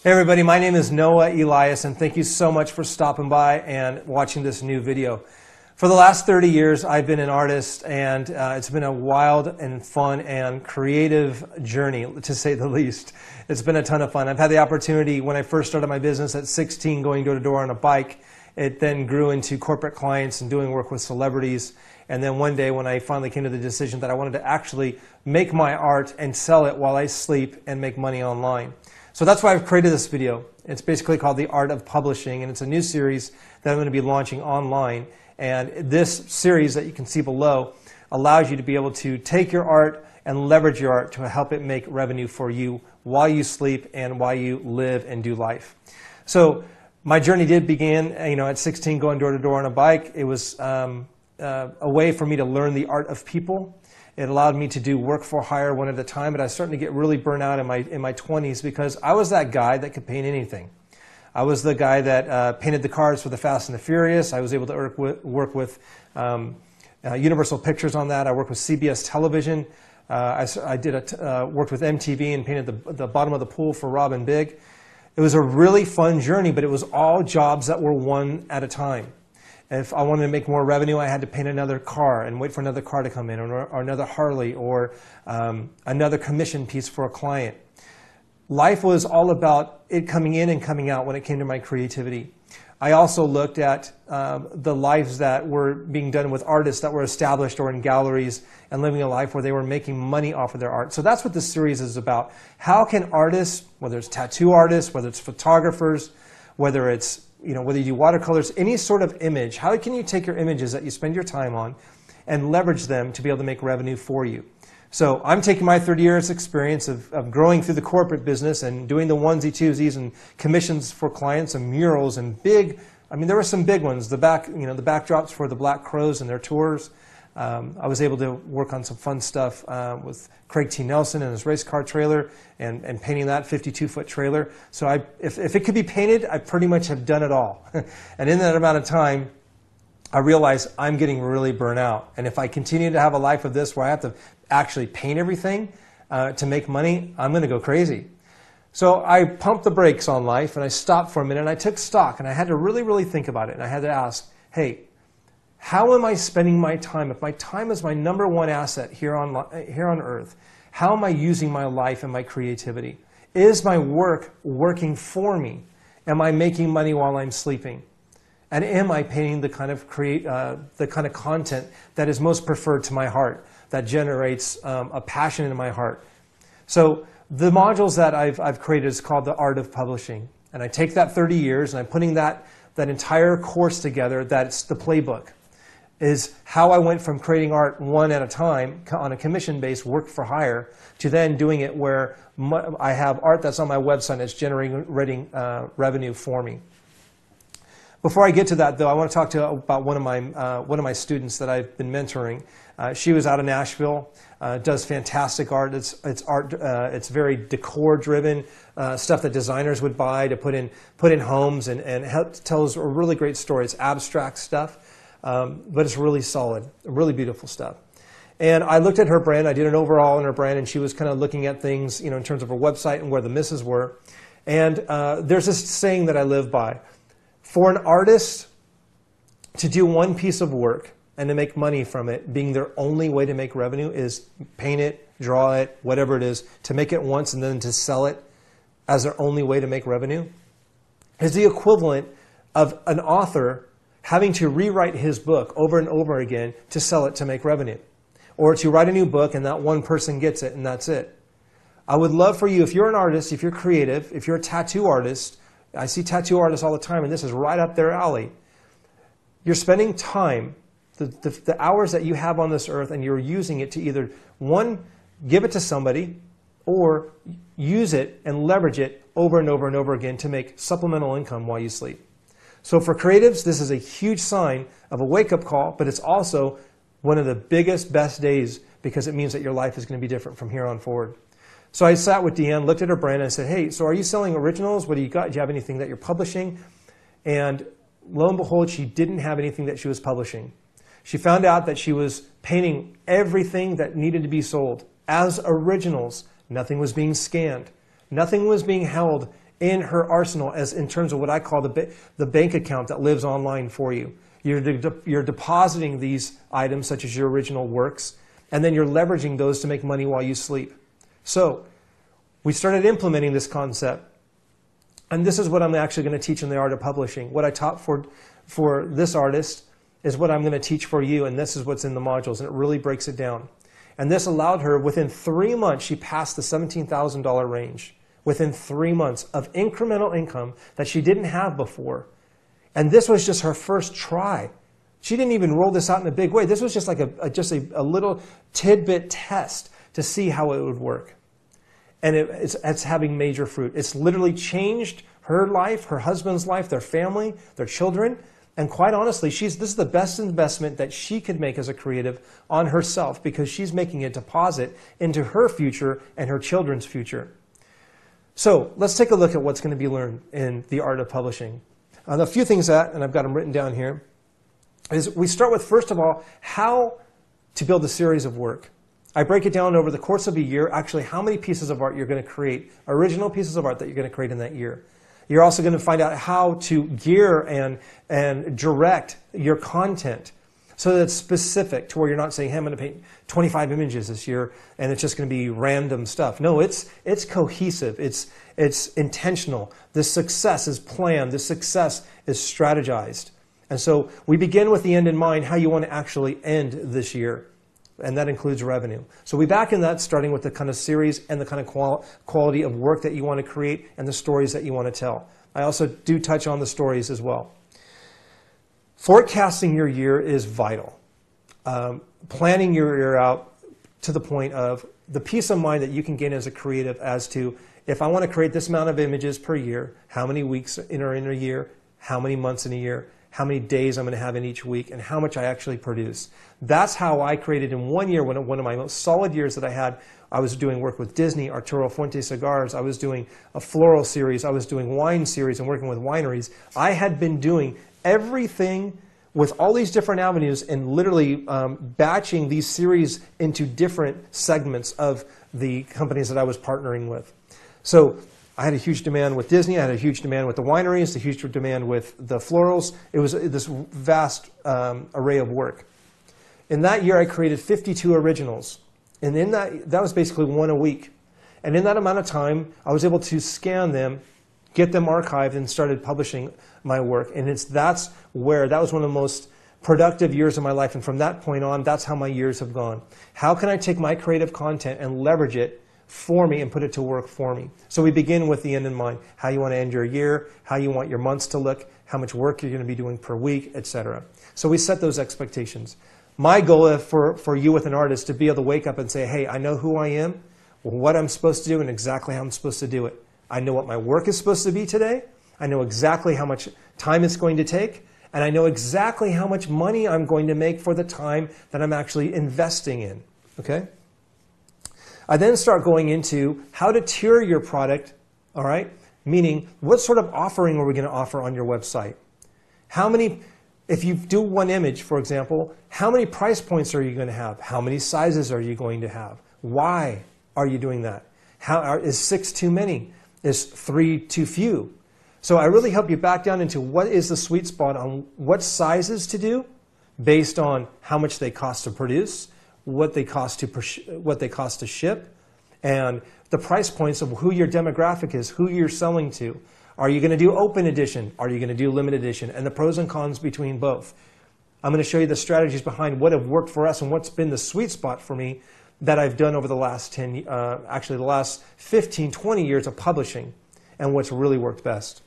Hey everybody, my name is Noah Elias, and thank you so much for stopping by and watching this new video. For the last 30 years, I've been an artist, and it's been a wild and fun and creative journey, to say the least. It's been a ton of fun. I've had the opportunity, when I first started my business at 16, going door to door on a bike. It then grew into corporate clients and doing work with celebrities. And then one day when I finally came to the decision that I wanted to actually make my art and sell it while I sleep and make money online. So that's why I've created this video. It's basically called The Art of Publishing, and it's a new series that I'm going to be launching online. And this series that you can see below allows you to be able to take your art and leverage your art to help it make revenue for you while you sleep and while you live and do life. So my journey did begin, at 16, going door to door on a bike. It was a way for me to learn the art of people. It allowed me to do work for hire one at a time, but I was starting to get really burnt out in my 20s because I was that guy that could paint anything. I was the guy that painted the cars for the Fast and the Furious. I was able to work with Universal Pictures on that. I worked with CBS Television. I worked with MTV and painted the bottom of the pool for Rob and Big. It was a really fun journey, but it was all jobs that were one at a time. If I wanted to make more revenue, I had to paint another car and wait for another car to come in, or another Harley, or another commission piece for a client. Life was all about it coming in and coming out when it came to my creativity. I also looked at the lives that were being done with artists that were established or in galleries and living a life where they were making money off of their art. So that's what this series is about. How can artists, whether it's tattoo artists, whether it's photographers, whether it's whether you do watercolors, any sort of image, how can you take your images that you spend your time on and leverage them to be able to make revenue for you? So I'm taking my 30 years experience of growing through the corporate business and doing the onesie twosies and commissions for clients and murals and big, there were some big ones, the backdrops for the Black Crowes and their tours. I was able to work on some fun stuff with Craig T. Nelson and his race car trailer and painting that 52-foot trailer. So if it could be painted, I pretty much have done it all. And in that amount of time, I realized I'm getting really burnt out. And if I continue to have a life of this where I have to actually paint everything to make money, I'm going to go crazy. So I pumped the brakes on life and I stopped for a minute and I took stock and I had to really, really think about it. And I had to ask, hey, how am I spending my time? If my time is my number one asset here on earth, how am I using my life and my creativity? Is my work working for me? Am I making money while I'm sleeping? And am I painting the kind of content that is most preferred to my heart, that generates a passion in my heart? So the modules that I've created is called The Art of Publishing. And I take that 30 years and I'm putting that entire course together. That's the playbook. Is how I went from creating art one at a time on a commission-based work for hire to then doing it where I have art that's on my website that's generating revenue for me. Before I get to that, though, I want to talk about one of my students that I've been mentoring. She was out of Nashville, does fantastic art. It's very decor-driven, stuff that designers would buy to put in homes, and tells a really great story. It's abstract stuff. But it's really solid, really beautiful stuff. And I looked at her brand. I did an overhaul on her brand, and she was kind of looking at things, in terms of her website and where the misses were. And there's this saying that I live by. For an artist to do one piece of work and to make money from it, being their only way to make revenue is paint it, draw it, whatever it is, to make it once and then to sell it as their only way to make revenue, is the equivalent of an author having to rewrite his book over and over again to sell it to make revenue. Or to write a new book and that one person gets it and that's it. I would love for you, if you're an artist, if you're creative, if you're a tattoo artist, I see tattoo artists all the time and this is right up their alley. You're spending time, the hours that you have on this earth, and you're using it to either, one, give it to somebody, or use it and leverage it over and over and over again to make supplemental income while you sleep. So for creatives, this is a huge sign of a wake-up call, but it's also one of the biggest, best days because it means that your life is going to be different from here on forward. So I sat with Deanne, looked at her brand, and I said, hey, so are you selling originals? What do you got? Do you have anything that you're publishing? And lo and behold, she didn't have anything that she was publishing. She found out that she was painting everything that needed to be sold as originals. Nothing was being scanned. Nothing was being held in her arsenal as in terms of what I call the bank account that lives online for you. You're depositing these items such as your original works, and then you're leveraging those to make money while you sleep. So we started implementing this concept. And this is what I'm actually going to teach in the art of publishing. What I taught for this artist is what I'm going to teach for you, and this is what's in the modules, and it really breaks it down. And this allowed her, within 3 months, she passed the $17,000 range. Within 3 months of incremental income that she didn't have before. And this was just her first try. She didn't even roll this out in a big way. This was just like a little tidbit test to see how it would work. And it's having major fruit. It's literally changed her life, her husband's life, their family, their children. And quite honestly, this is the best investment that she could make as a creative on herself, because she's making a deposit into her future and her children's future. So let's take a look at what's going to be learned in the art of publishing. A few things and I've got them written down here, is we start with, first of all, how to build a series of work. I break it down over the course of a year, actually how many pieces of art you're going to create, original pieces of art that you're going to create in that year. You're also going to find out how to gear and direct your content so that it's specific to where you're not saying, hey, I'm going to paint 25 images this year and it's just going to be random stuff. No, it's cohesive. It's intentional. The success is planned. The success is strategized. And so we begin with the end in mind, how you want to actually end this year. And that includes revenue. So we back in that, starting with the kind of series and the kind of quality of work that you want to create and the stories that you want to tell. I also do touch on the stories as well. Forecasting your year is vital. Planning your year out to the point of the peace of mind that you can gain as a creative as to, if I want to create this amount of images per year, how many weeks are in a year, how many months in a year, how many days I'm going to have in each week, and how much I actually produce. That's how I created in 1 year, one of my most solid years that I had. I was doing work with Disney, Arturo Fuente Cigars. I was doing a floral series. I was doing wine series and working with wineries. I had been doing everything with all these different avenues and literally batching these series into different segments of the companies that I was partnering with. So I had a huge demand with Disney. I had a huge demand with the wineries, a huge demand with the florals. It was this vast array of work. In that year, I created 52 originals. And in that was basically one a week. And in that amount of time, I was able to scan them, get them archived, and started publishing my work. And that was one of the most productive years of my life. And from that point on, that's how my years have gone. How can I take my creative content and leverage it for me and put it to work for me? So we begin with the end in mind, how you want to end your year, how you want your months to look, how much work you're going to be doing per week, etc. So we set those expectations. My goal for you with an artist to be able to wake up and say, hey, I know who I am, what I'm supposed to do, and exactly how I'm supposed to do it. I know what my work is supposed to be today. I know exactly how much time it's going to take, and I know exactly how much money I'm going to make for the time that I'm actually investing in. Okay? I then start going into how to tier your product, all right? Meaning, what sort of offering are we going to offer on your website? If you do one image, for example, how many price points are you going to have? How many sizes are you going to have? Why are you doing that? Is 6 too many? Is 3 too few? So I really help you back down into what is the sweet spot on what sizes to do based on how much they cost to produce, what they cost to ship, and the price points of who your demographic is, who you're selling to. Are you going to do open edition? Are you going to do limited edition? And the pros and cons between both. I'm going to show you the strategies behind what have worked for us and what's been the sweet spot for me that I've done over the last the last 15, 20 years of publishing, and what's really worked best.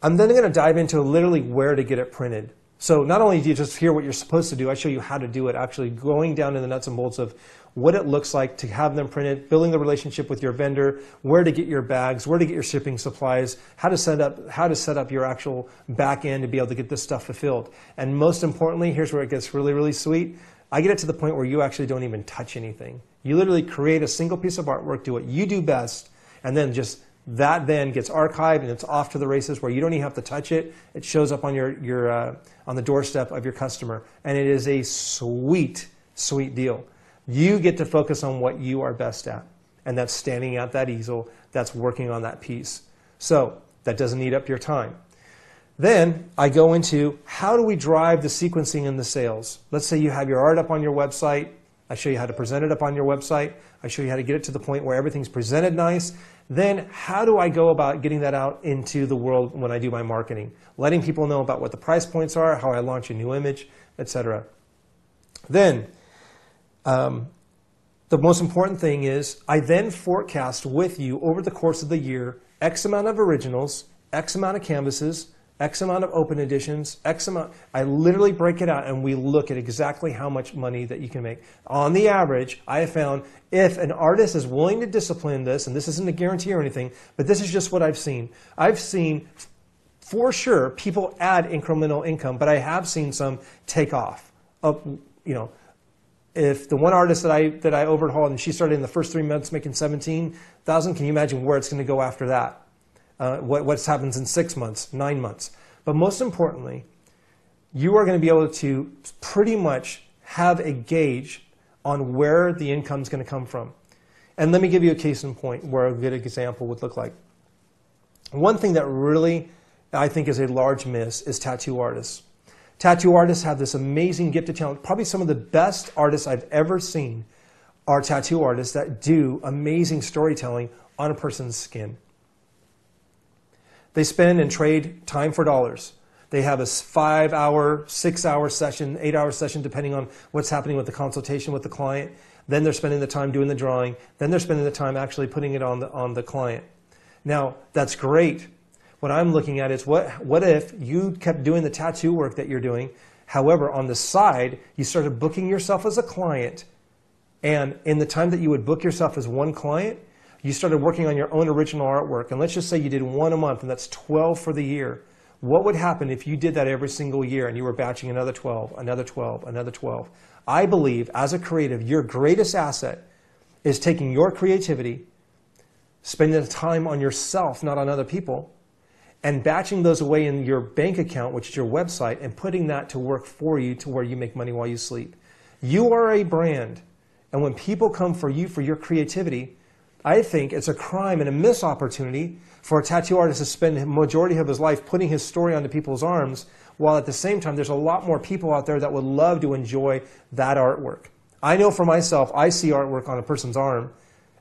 I'm then going to dive into literally where to get it printed. So not only do you just hear what you're supposed to do, I show you how to do it, actually going down to the nuts and bolts of what it looks like to have them printed, building the relationship with your vendor, where to get your bags, where to get your shipping supplies, how to set up your actual back end to be able to get this stuff fulfilled. And most importantly, here's where it gets really, really sweet. I get it to the point where you actually don't even touch anything. You literally create a single piece of artwork, do what you do best, and then just that then gets archived and it's off to the races where you don't even have to touch it. It shows up on on the doorstep of your customer, and it is a sweet, sweet deal. You get to focus on what you are best at. and that's standing at that easel, that's working on that piece. So that doesn't eat up your time. Then I go into how do we drive the sequencing and the sales. Let's say you have your art up on your website. I show you how to present it up on your website. I show you how to get it to the point where everything's presented nice. Then how do I go about getting that out into the world when I do my marketing? Letting people know about what the price points are, how I launch a new image, etc. Then the most important thing is I then forecast with you over the course of the year X amount of originals, X amount of canvases, X amount of open editions, X amount. I literally break it out and we look at exactly how much money that you can make. On the average, I have found if an artist is willing to discipline this, and this isn't a guarantee or anything, but this is just what I've seen. I've seen for sure people add incremental income, but I have seen some take off. If the one artist that I overhauled and she started in the first 3 months making $17,000, can you imagine where it's going to go after that? What happens in 6 months, 9 months. But most importantly, you are going to be able to pretty much have a gauge on where the income is going to come from. And let me give you a case in point where a good example would look like. One thing that really I think is a large miss is tattoo artists. Tattoo artists have this amazing gift of talent. Probably some of the best artists I've ever seen are tattoo artists that do amazing storytelling on a person's skin. They spend and trade time for dollars. They have a 5-hour, 6-hour session, 8-hour session, depending on what's happening with the consultation with the client. Then they're spending the time doing the drawing. Then they're spending the time actually putting it on the client. Now, that's great. What I'm looking at is what if you kept doing the tattoo work that you're doing, however, on the side, you started booking yourself as a client, and in the time that you would book yourself as one client, you started working on your own original artwork, and let's just say you did 1 a month, and that's 12 for the year. What would happen if you did that every single year and you were batching another 12, another 12, another 12? I believe, as a creative, your greatest asset is taking your creativity, spending the time on yourself, not on other people, and batching those away in your bank account, which is your website, and putting that to work for you to where you make money while you sleep. You are a brand, and when people come for you for your creativity, I think it's a crime and a missed opportunity for a tattoo artist to spend the majority of his life putting his story onto people's arms, while at the same time there's a lot more people out there that would love to enjoy that artwork. I know for myself, I see artwork on a person's arm,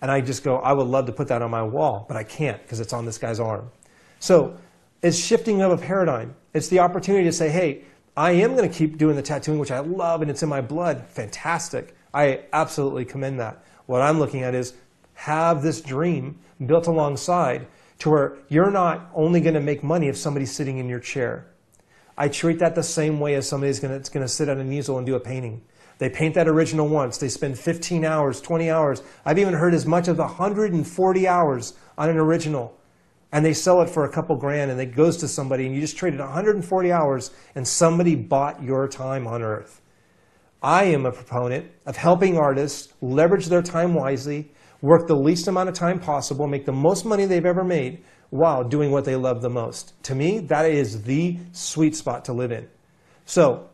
and I just go, I would love to put that on my wall, but I can't because it's on this guy's arm. So it's shifting of a paradigm. It's the opportunity to say, hey, I am going to keep doing the tattooing, which I love, and it's in my blood. Fantastic. I absolutely commend that. What I'm looking at is have this dream built alongside to where you're not only going to make money if somebody's sitting in your chair. I treat that the same way as somebody's going to sit at an easel and do a painting. They paint that original once. They spend 15 hours, 20 hours. I've even heard as much as 140 hours on an original. And they sell it for a couple grand, and it goes to somebody, and you just traded 140 hours, and somebody bought your time on earth. I am a proponent of helping artists leverage their time wisely, work the least amount of time possible, make the most money they've ever made while doing what they love the most. To me, that is the sweet spot to live in. So,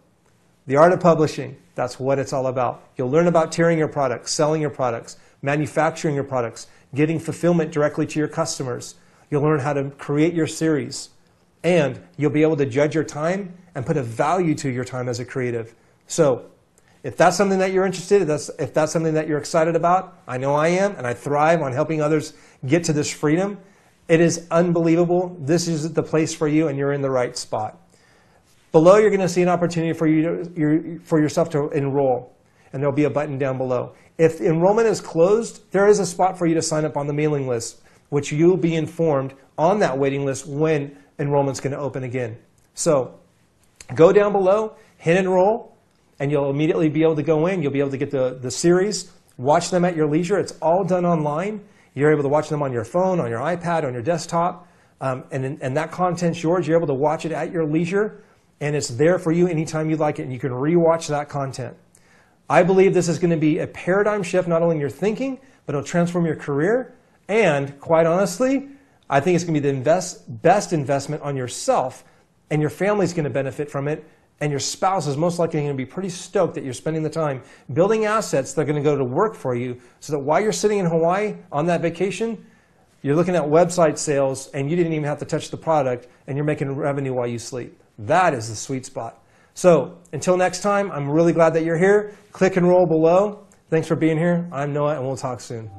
the art of publishing, that's what it's all about. You'll learn about tiering your products, selling your products, manufacturing your products, getting fulfillment directly to your customers. You'll learn how to create your series, and you'll be able to judge your time and put a value to your time as a creative. So, if that's something that you're interested in, if that's something that you're excited about, I know I am, and I thrive on helping others get to this freedom. It is unbelievable. This is the place for you, and you're in the right spot. Below, you're going to see an opportunity for yourself to enroll, and there'll be a button down below. If enrollment is closed, there is a spot for you to sign up on the mailing list, which you'll be informed on that waiting list when enrollment's going to open again. So, go down below, hit enroll, and you'll immediately be able to go in. You'll be able to get the series, watch them at your leisure. It's all done online. You're able to watch them on your phone, on your iPad, on your desktop, and that content's yours. You're able to watch it at your leisure, and it's there for you anytime you like it, and you can rewatch that content. I believe this is going to be a paradigm shift, not only in your thinking, but it'll transform your career, and quite honestly, I think it's going to be the best investment on yourself, and your family's going to benefit from it, And your spouse is most likely going to be pretty stoked that you're spending the time building assets that are going to go to work for you, so that while you're sitting in Hawaii on that vacation, you're looking at website sales and you didn't even have to touch the product and you're making revenue while you sleep. That is the sweet spot. So until next time, I'm really glad that you're here. Click and roll below. Thanks for being here. I'm Noah and we'll talk soon.